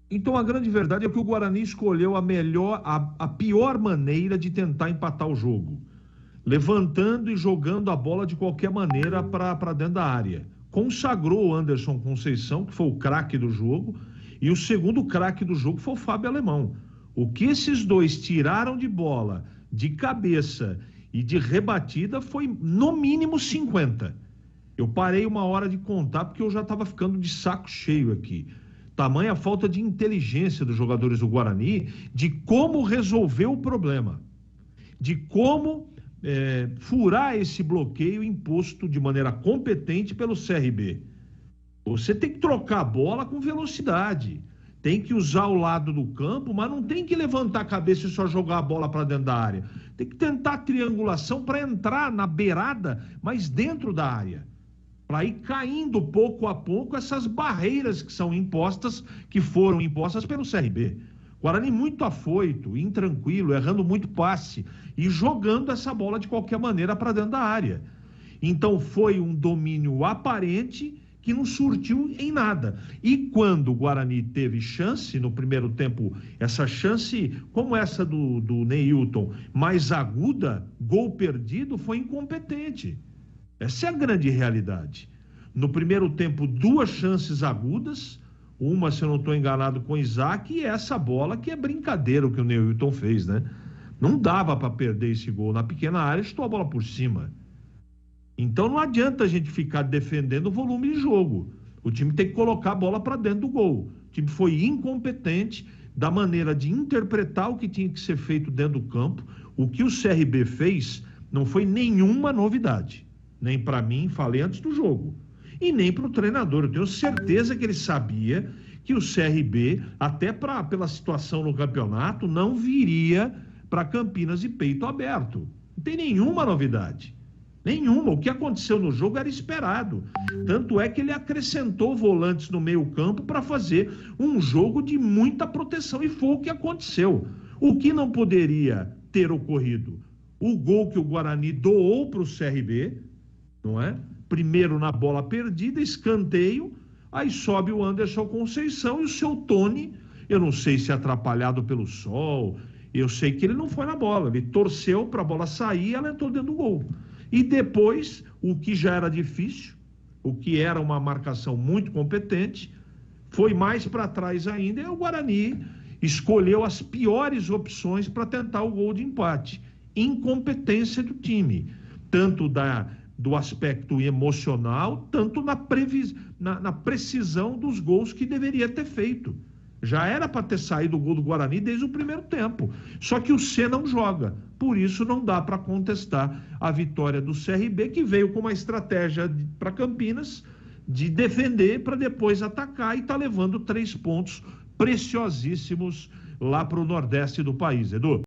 Então a grande verdade é que o Guarani escolheu a pior maneira de tentar empatar o jogo, levantando e jogando a bola de qualquer maneira para dentro da área. Consagrou o Anderson Conceição, que foi o craque do jogo, e o segundo craque do jogo foi o Fábio Alemão. O que esses dois tiraram de bola, de cabeça e de rebatida foi no mínimo 50. Eu parei uma hora de contar porque eu já estava ficando de saco cheio aqui. Tamanha falta de inteligência dos jogadores do Guarani de como resolver o problema, de como furar esse bloqueio imposto de maneira competente pelo CRB. Você tem que trocar a bola com velocidade, tem que usar o lado do campo, mas não tem que levantar a cabeça e só jogar a bola para dentro da área. Tem que tentar triangulação para entrar na beirada, mas dentro da área, para ir caindo pouco a pouco essas barreiras que são impostas, que foram impostas pelo CRB. Guarani muito afoito, intranquilo, errando muito passe e jogando essa bola de qualquer maneira para dentro da área. Então foi um domínio aparente que não surtiu em nada. E quando o Guarani teve chance no primeiro tempo, essa chance como essa do Neilton, mais aguda, gol perdido, foi incompetente. Essa é a grande realidade. No primeiro tempo, duas chances agudas, uma, se eu não estou enganado, com o Isaac, e essa bola que é brincadeira o que o Neilton fez, né? Não dava para perder esse gol na pequena área, chutou a bola por cima. Então não adianta a gente ficar defendendo o volume de jogo. O time tem que colocar a bola para dentro do gol. O time foi incompetente da maneira de interpretar o que tinha que ser feito dentro do campo. O que o CRB fez não foi nenhuma novidade. Nem para mim, falei antes do jogo, e nem para o treinador. Eu tenho certeza que ele sabia que o CRB, até pela situação no campeonato, não viria para Campinas de peito aberto. Não tem nenhuma novidade. Nenhuma. O que aconteceu no jogo era esperado. Tanto é que ele acrescentou volantes no meio-campo para fazer um jogo de muita proteção. E foi o que aconteceu. O que não poderia ter ocorrido? O gol que o Guarani doou para o CRB, não é? Primeiro na bola perdida, escanteio, aí sobe o Anderson Conceição e o seu Tony, eu não sei se atrapalhado pelo sol, eu sei que ele não foi na bola, ele torceu para a bola sair e ela entrou dentro do gol. E depois, o que já era difícil, o que era uma marcação muito competente, foi mais para trás ainda, e o Guarani escolheu as piores opções para tentar o gol de empate. Incompetência do time, tanto do aspecto emocional, tanto na precisão dos gols que deveria ter feito. Já era para ter saído o gol do Guarani desde o primeiro tempo. Só que o C não joga. Por isso não dá para contestar a vitória do CRB, que veio com uma estratégia para Campinas de defender para depois atacar e está levando 3 pontos preciosíssimos lá para o Nordeste do país, Edu.